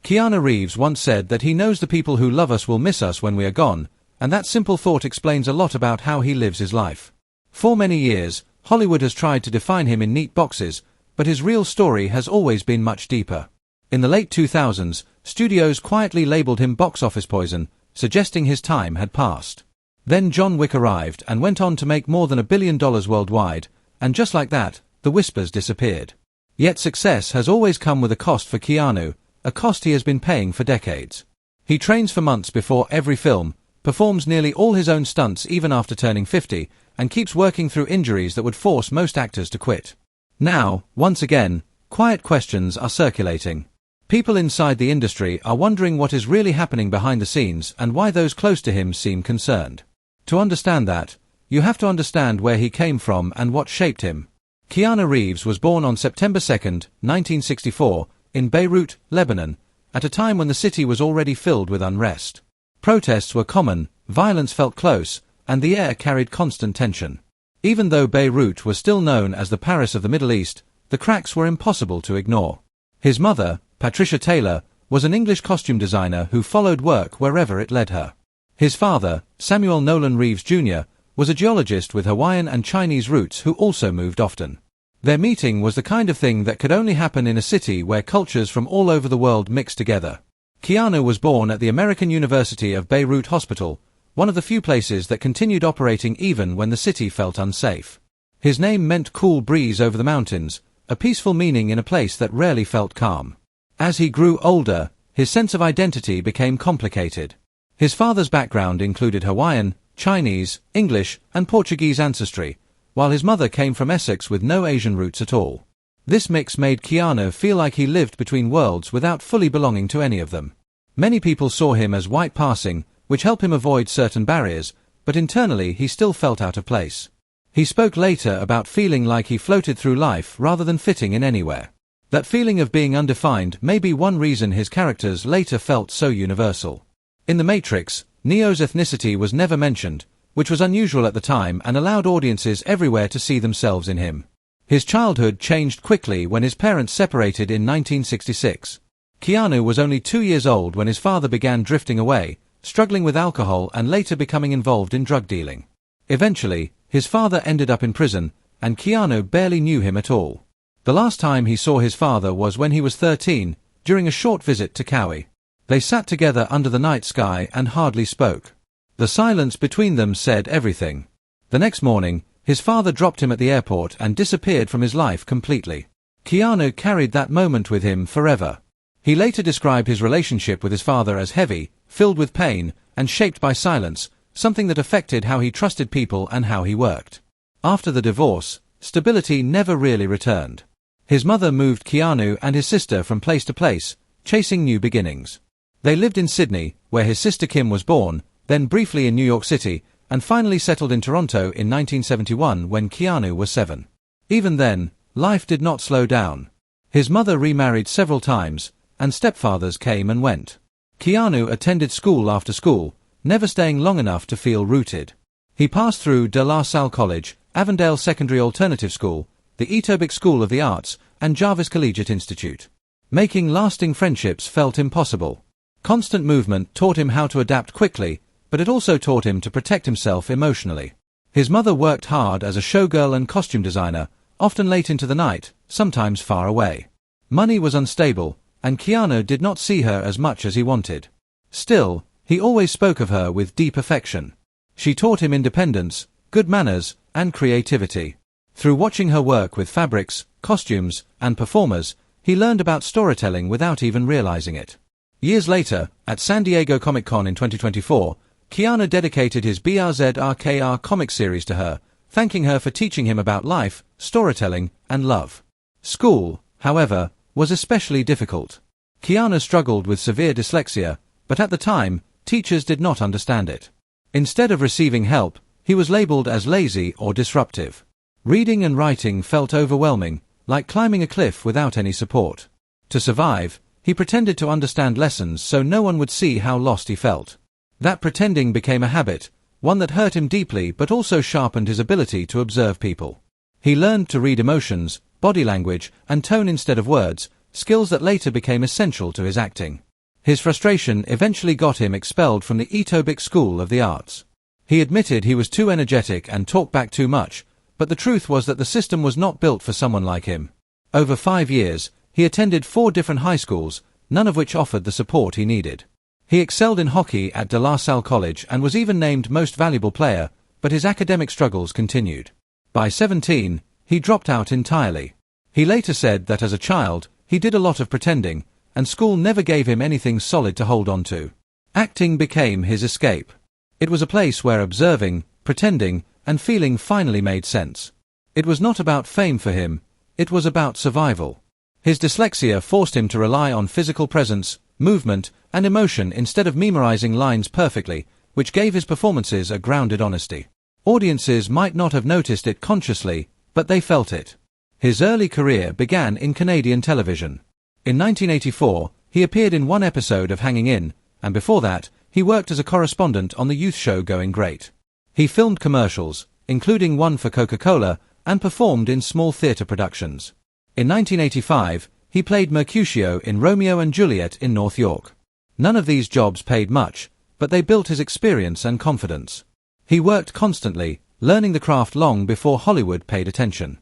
Keanu Reeves once said that he knows the people who love us will miss us when we are gone, and that simple thought explains a lot about how he lives his life. For many years, Hollywood has tried to define him in neat boxes, but his real story has always been much deeper. In the late 2000s, studios quietly labeled him box office poison, suggesting his time had passed. Then John Wick arrived and went on to make more than $1 billion worldwide, and just like that, the whispers disappeared. Yet success has always come with a cost for Keanu, a cost he has been paying for decades. He trains for months before every film, performs nearly all his own stunts even after turning 50, and keeps working through injuries that would force most actors to quit. Now, once again, quiet questions are circulating. People inside the industry are wondering what is really happening behind the scenes and why those close to him seem concerned. To understand that, you have to understand where he came from and what shaped him. Keanu Reeves was born on September 2, 1964, in Beirut, Lebanon, at a time when the city was already filled with unrest. Protests were common, violence felt close, and the air carried constant tension. Even though Beirut was still known as the Paris of the Middle East, the cracks were impossible to ignore. His mother, Patricia Taylor, was an English costume designer who followed work wherever it led her. His father, Samuel Nolan Reeves Jr., was a geologist with Hawaiian and Chinese roots who also moved often. Their meeting was the kind of thing that could only happen in a city where cultures from all over the world mixed together. Keanu was born at the American University of Beirut Hospital, one of the few places that continued operating even when the city felt unsafe. His name meant cool breeze over the mountains, a peaceful meaning in a place that rarely felt calm. As he grew older, his sense of identity became complicated. His father's background included Hawaiian, Chinese, English, and Portuguese ancestry, while his mother came from Essex with no Asian roots at all. This mix made Keanu feel like he lived between worlds without fully belonging to any of them. Many people saw him as white passing, which helped him avoid certain barriers, but internally he still felt out of place. He spoke later about feeling like he floated through life rather than fitting in anywhere. That feeling of being undefined may be one reason his characters later felt so universal. In The Matrix, Neo's ethnicity was never mentioned, which was unusual at the time and allowed audiences everywhere to see themselves in him. His childhood changed quickly when his parents separated in 1966. Keanu was only 2 years old when his father began drifting away, struggling with alcohol and later becoming involved in drug dealing. Eventually, his father ended up in prison, and Keanu barely knew him at all. The last time he saw his father was when he was 13, during a short visit to Kauai. They sat together under the night sky and hardly spoke. The silence between them said everything. The next morning, his father dropped him at the airport and disappeared from his life completely. Keanu carried that moment with him forever. He later described his relationship with his father as heavy, filled with pain, and shaped by silence, something that affected how he trusted people and how he worked. After the divorce, stability never really returned. His mother moved Keanu and his sister from place to place, chasing new beginnings. They lived in Sydney, where his sister Kim was born, then briefly in New York City, and finally settled in Toronto in 1971 when Keanu was 7. Even then, life did not slow down. His mother remarried several times, and stepfathers came and went. Keanu attended school after school, never staying long enough to feel rooted. He passed through De La Salle College, Avondale Secondary Alternative School, the Etobicoke School of the Arts, and Jarvis Collegiate Institute. Making lasting friendships felt impossible. Constant movement taught him how to adapt quickly, but it also taught him to protect himself emotionally. His mother worked hard as a showgirl and costume designer, often late into the night, sometimes far away. Money was unstable, and Keanu did not see her as much as he wanted. Still, he always spoke of her with deep affection. She taught him independence, good manners, and creativity. Through watching her work with fabrics, costumes, and performers, he learned about storytelling without even realizing it. Years later, at San Diego Comic-Con in 2024, Keanu dedicated his BRZRKR comic series to her, thanking her for teaching him about life, storytelling, and love. School, however, was especially difficult. Keanu struggled with severe dyslexia, but at the time, teachers did not understand it. Instead of receiving help, he was labeled as lazy or disruptive. Reading and writing felt overwhelming, like climbing a cliff without any support. To survive, he pretended to understand lessons so no one would see how lost he felt. That pretending became a habit, one that hurt him deeply but also sharpened his ability to observe people. He learned to read emotions, body language, and tone instead of words, skills that later became essential to his acting. His frustration eventually got him expelled from the Etobicoke School of the Arts. He admitted he was too energetic and talked back too much, but the truth was that the system was not built for someone like him. Over 5 years, he attended 4 different high schools, none of which offered the support he needed. He excelled in hockey at De La Salle College and was even named Most Valuable Player, but his academic struggles continued. By 17, he dropped out entirely. He later said that as a child, he did a lot of pretending, and school never gave him anything solid to hold on to. Acting became his escape. It was a place where observing, pretending, and feeling finally made sense. It was not about fame for him, it was about survival. His dyslexia forced him to rely on physical presence, movement, and emotion instead of memorizing lines perfectly, which gave his performances a grounded honesty. Audiences might not have noticed it consciously, but they felt it. His early career began in Canadian television. In 1984, he appeared in 1 episode of Hanging In, and before that, he worked as a correspondent on the youth show Going Great. He filmed commercials, including one for Coca-Cola, and performed in small theatre productions. In 1985, he played Mercutio in Romeo and Juliet in North York. None of these jobs paid much, but they built his experience and confidence. He worked constantly, learning the craft long before Hollywood paid attention.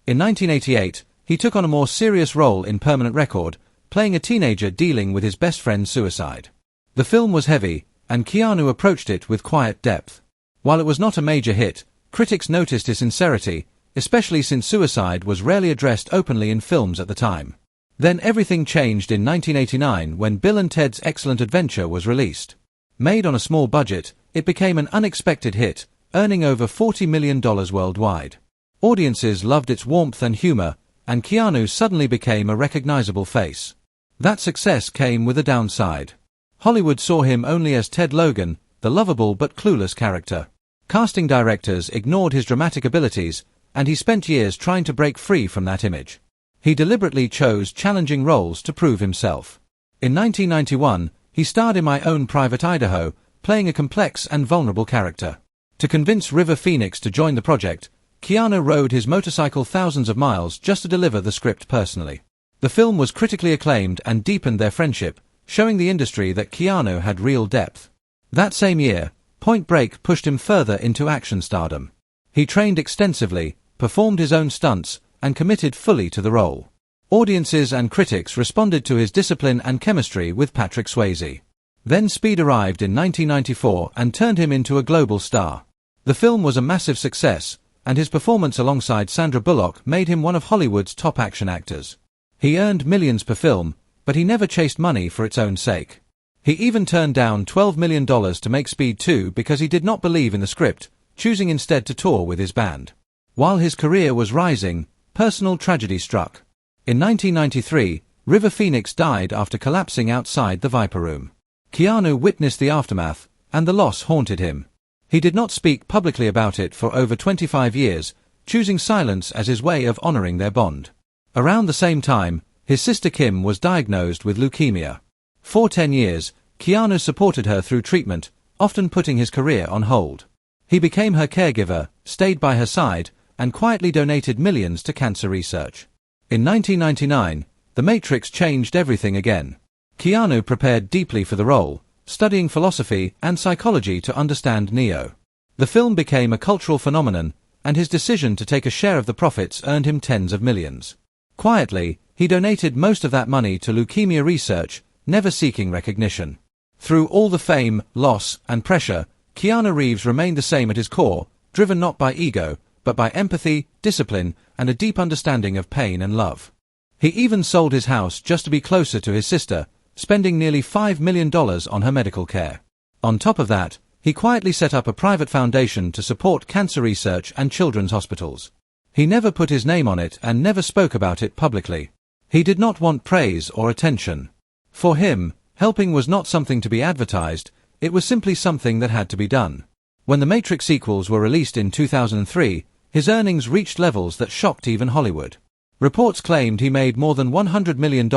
In 1988, he took on a more serious role in Permanent Record, playing a teenager dealing with his best friend's suicide. The film was heavy, and Keanu approached it with quiet depth. While it was not a major hit, critics noticed his sincerity, especially since suicide was rarely addressed openly in films at the time. Then everything changed in 1989 when Bill and Ted's Excellent Adventure was released. Made on a small budget, it became an unexpected hit, earning over $40 million worldwide. Audiences loved its warmth and humor, and Keanu suddenly became a recognizable face. That success came with a downside. Hollywood saw him only as Ted Logan, the lovable but clueless character. Casting directors ignored his dramatic abilities, and he spent years trying to break free from that image. He deliberately chose challenging roles to prove himself. In 1991, he starred in My Own Private Idaho, playing a complex and vulnerable character. To convince River Phoenix to join the project, Keanu rode his motorcycle thousands of miles just to deliver the script personally. The film was critically acclaimed and deepened their friendship, showing the industry that Keanu had real depth. That same year, Point Break pushed him further into action stardom. He trained extensively, performed his own stunts, and committed fully to the role. Audiences and critics responded to his discipline and chemistry with Patrick Swayze. Then Speed arrived in 1994 and turned him into a global star. The film was a massive success, and his performance alongside Sandra Bullock made him one of Hollywood's top action actors. He earned millions per film, but he never chased money for its own sake. He even turned down $12 million to make Speed 2 because he did not believe in the script, choosing instead to tour with his band. While his career was rising, personal tragedy struck. In 1993, River Phoenix died after collapsing outside the Viper Room. Keanu witnessed the aftermath, and the loss haunted him. He did not speak publicly about it for over 25 years, choosing silence as his way of honoring their bond. Around the same time, his sister Kim was diagnosed with leukemia. For 10 years, Keanu supported her through treatment, often putting his career on hold. He became her caregiver, stayed by her side, and quietly donated millions to cancer research. In 1999, The Matrix changed everything again. Keanu prepared deeply for the role, studying philosophy and psychology to understand Neo. The film became a cultural phenomenon, and his decision to take a share of the profits earned him tens of millions. Quietly, he donated most of that money to leukemia research, never seeking recognition. Through all the fame, loss, and pressure, Keanu Reeves remained the same at his core, driven not by ego, but by empathy, discipline, and a deep understanding of pain and love. He even sold his house just to be closer to his sister, spending nearly $5 million on her medical care. On top of that, he quietly set up a private foundation to support cancer research and children's hospitals. He never put his name on it and never spoke about it publicly. He did not want praise or attention. For him, helping was not something to be advertised, it was simply something that had to be done. When the Matrix sequels were released in 2003, his earnings reached levels that shocked even Hollywood. Reports claimed he made more than $100 million,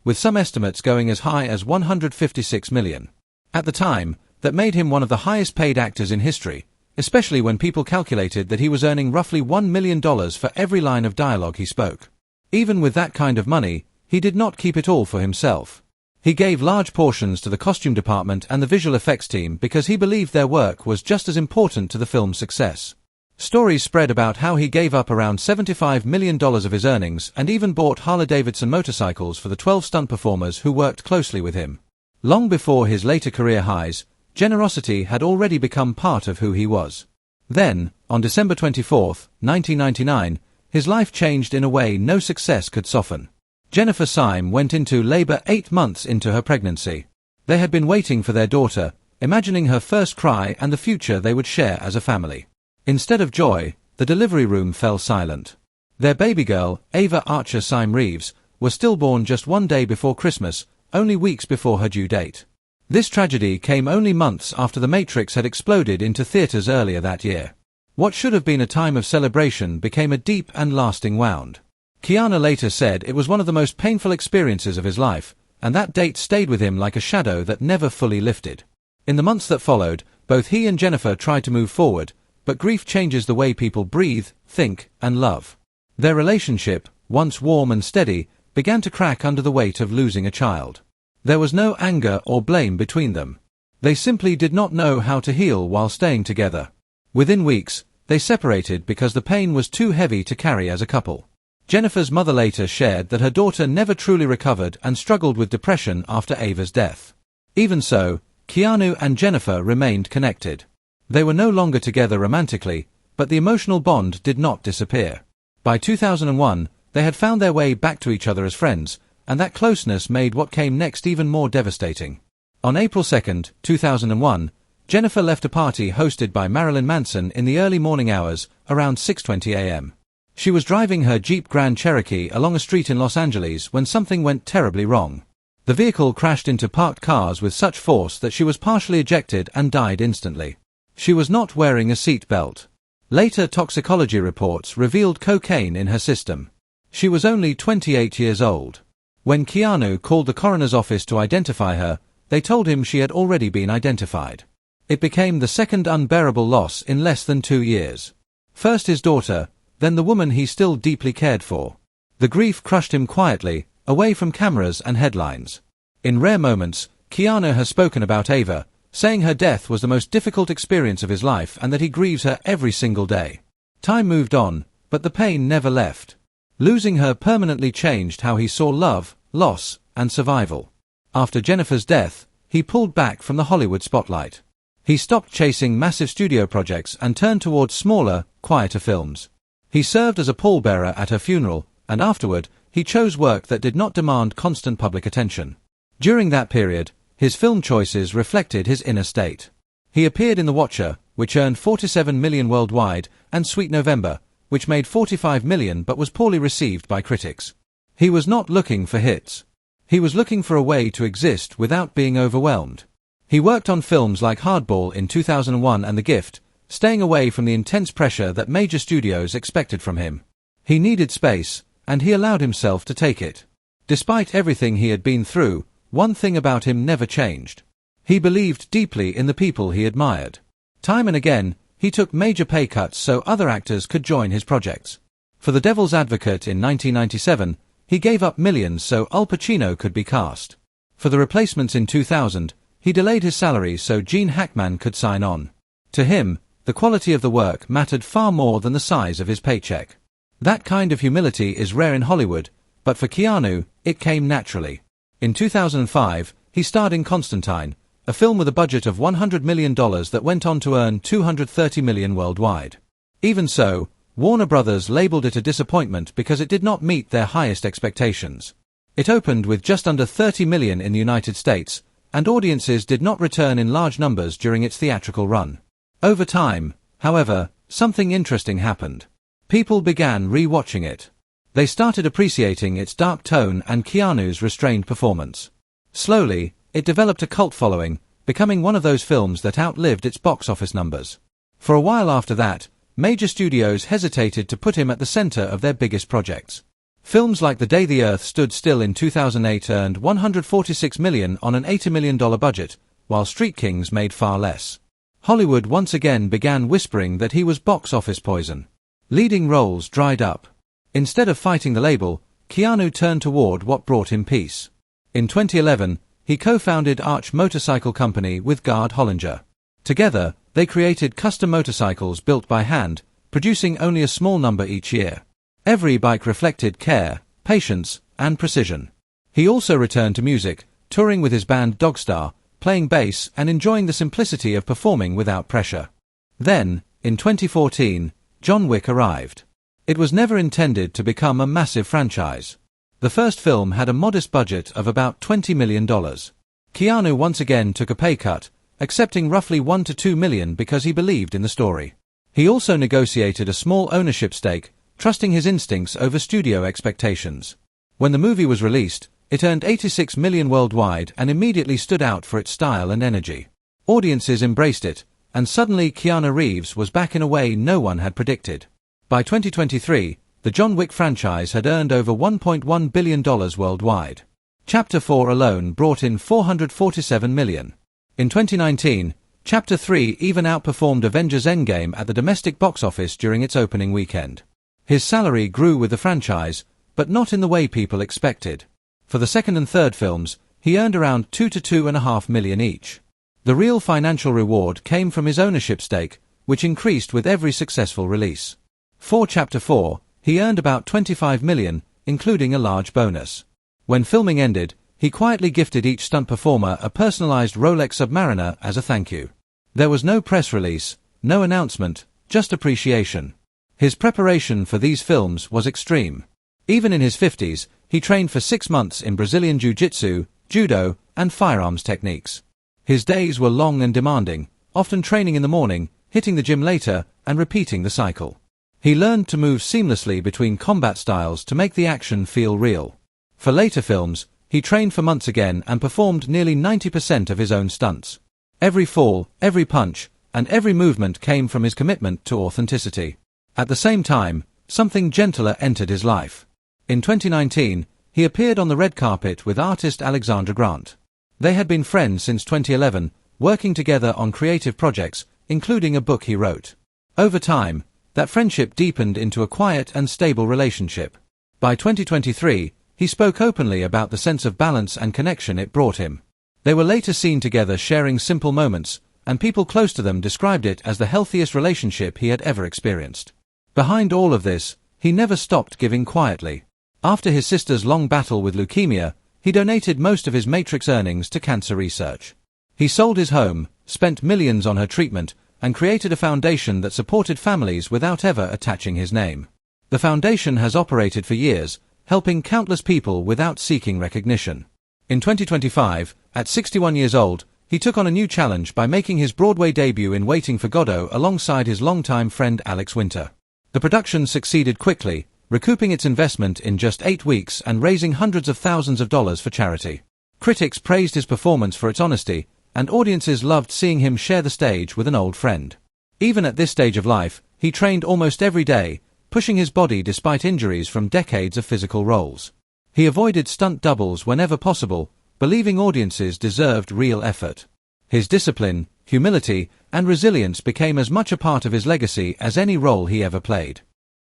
with some estimates going as high as $156 million. At the time, that made him one of the highest paid actors in history, especially when people calculated that he was earning roughly $1 million for every line of dialogue he spoke. Even with that kind of money, he did not keep it all for himself. He gave large portions to the costume department and the visual effects team because he believed their work was just as important to the film's success. Stories spread about how he gave up around $75 million of his earnings and even bought Harley-Davidson motorcycles for the 12 stunt performers who worked closely with him. Long before his later career highs, generosity had already become part of who he was. Then, on December 24, 1999, his life changed in a way no success could soften. Jennifer Syme went into labor 8 months into her pregnancy. They had been waiting for their daughter, imagining her first cry and the future they would share as a family. Instead of joy, the delivery room fell silent. Their baby girl, Ava Archer Syme Reeves, was stillborn just 1 day before Christmas, only weeks before her due date. This tragedy came only months after The Matrix had exploded into theaters earlier that year. What should have been a time of celebration became a deep and lasting wound. Keanu later said it was one of the most painful experiences of his life, and that date stayed with him like a shadow that never fully lifted. In the months that followed, both he and Jennifer tried to move forward, but grief changes the way people breathe, think, and love. Their relationship, once warm and steady, began to crack under the weight of losing a child. There was no anger or blame between them. They simply did not know how to heal while staying together. Within weeks, they separated because the pain was too heavy to carry as a couple. Jennifer's mother later shared that her daughter never truly recovered and struggled with depression after Ava's death. Even so, Keanu and Jennifer remained connected. They were no longer together romantically, but the emotional bond did not disappear. By 2001, they had found their way back to each other as friends, and that closeness made what came next even more devastating. On April 2, 2001, Jennifer left a party hosted by Marilyn Manson in the early morning hours, around 6:20 a.m. She was driving her Jeep Grand Cherokee along a street in Los Angeles when something went terribly wrong. The vehicle crashed into parked cars with such force that she was partially ejected and died instantly. She was not wearing a seat belt. Later toxicology reports revealed cocaine in her system. She was only 28 years old. When Keanu called the coroner's office to identify her, they told him she had already been identified. It became the second unbearable loss in less than 2 years. First his daughter, then the woman he still deeply cared for. The grief crushed him quietly, away from cameras and headlines. In rare moments, Keanu has spoken about Ava, saying her death was the most difficult experience of his life and that he grieves her every single day. Time moved on, but the pain never left. Losing her permanently changed how he saw love, loss, and survival. After Jennifer's death, he pulled back from the Hollywood spotlight. He stopped chasing massive studio projects and turned towards smaller, quieter films. He served as a pallbearer at her funeral, and afterward, he chose work that did not demand constant public attention. During that period, his film choices reflected his inner state. He appeared in The Watcher, which earned $47 million worldwide, and Sweet November, which made $45 million but was poorly received by critics. He was not looking for hits. He was looking for a way to exist without being overwhelmed. He worked on films like Hardball in 2001 and The Gift, staying away from the intense pressure that major studios expected from him. He needed space, and he allowed himself to take it. Despite everything he had been through, one thing about him never changed. He believed deeply in the people he admired. Time and again, he took major pay cuts so other actors could join his projects. For The Devil's Advocate in 1997, he gave up millions so Al Pacino could be cast. For The Replacements in 2000, he delayed his salary so Gene Hackman could sign on. To him, the quality of the work mattered far more than the size of his paycheck. That kind of humility is rare in Hollywood, but for Keanu, it came naturally. In 2005, he starred in Constantine, a film with a budget of $100 million that went on to earn $230 million worldwide. Even so, Warner Brothers labeled it a disappointment because it did not meet their highest expectations. It opened with just under $30 million in the United States, and audiences did not return in large numbers during its theatrical run. Over time, however, something interesting happened. People began re-watching it. They started appreciating its dark tone and Keanu's restrained performance. Slowly, it developed a cult following, becoming one of those films that outlived its box office numbers. For a while after that, major studios hesitated to put him at the center of their biggest projects. Films like The Day the Earth Stood Still in 2008 earned $146 million on an $80 million budget, while Street Kings made far less. Hollywood once again began whispering that he was box office poison. Leading roles dried up. Instead of fighting the label, Keanu turned toward what brought him peace. In 2011, he co-founded Arch Motorcycle Company with Gard Hollinger. Together, they created custom motorcycles built by hand, producing only a small number each year. Every bike reflected care, patience, and precision. He also returned to music, touring with his band Dogstar, playing bass and enjoying the simplicity of performing without pressure. Then, in 2014, John Wick arrived. It was never intended to become a massive franchise. The first film had a modest budget of about $20 million. Keanu once again took a pay cut, accepting roughly $1 to $2 million because he believed in the story. He also negotiated a small ownership stake, trusting his instincts over studio expectations. When the movie was released, it earned $86 million worldwide and immediately stood out for its style and energy. Audiences embraced it, and suddenly Keanu Reeves was back in a way no one had predicted. By 2023, the John Wick franchise had earned over $1.1 billion worldwide. Chapter 4 alone brought in $447 million. In 2019, Chapter 3 even outperformed Avengers Endgame at the domestic box office during its opening weekend. His salary grew with the franchise, but not in the way people expected. For the second and third films, he earned around $2 to $2.5 million each. The real financial reward came from his ownership stake, which increased with every successful release. For Chapter 4, he earned about $25 million, including a large bonus. When filming ended, he quietly gifted each stunt performer a personalized Rolex Submariner as a thank you. There was no press release, no announcement, just appreciation. His preparation for these films was extreme. Even in his 50s, he trained for 6 months in Brazilian Jiu-Jitsu, Judo, and firearms techniques. His days were long and demanding, often training in the morning, hitting the gym later, and repeating the cycle. He learned to move seamlessly between combat styles to make the action feel real. For later films, he trained for months again and performed nearly 90% of his own stunts. Every fall, every punch, and every movement came from his commitment to authenticity. At the same time, something gentler entered his life. In 2019, he appeared on the red carpet with artist Alexandra Grant. They had been friends since 2011, working together on creative projects, including a book he wrote. Over time, that friendship deepened into a quiet and stable relationship. By 2023, he spoke openly about the sense of balance and connection it brought him. They were later seen together sharing simple moments, and people close to them described it as the healthiest relationship he had ever experienced. Behind all of this, he never stopped giving quietly. After his sister's long battle with leukemia, he donated most of his Matrix earnings to cancer research. He sold his home, spent millions on her treatment, and created a foundation that supported families without ever attaching his name. The foundation has operated for years, helping countless people without seeking recognition. In 2025, at 61 years old, he took on a new challenge by making his Broadway debut in Waiting for Godot alongside his longtime friend Alex Winter. The production succeeded quickly, recouping its investment in just 8 weeks and raising hundreds of thousands of dollars for charity. Critics praised his performance for its honesty, and audiences loved seeing him share the stage with an old friend. Even at this stage of life, he trained almost every day, pushing his body despite injuries from decades of physical roles. He avoided stunt doubles whenever possible, believing audiences deserved real effort. His discipline, humility, and resilience became as much a part of his legacy as any role he ever played.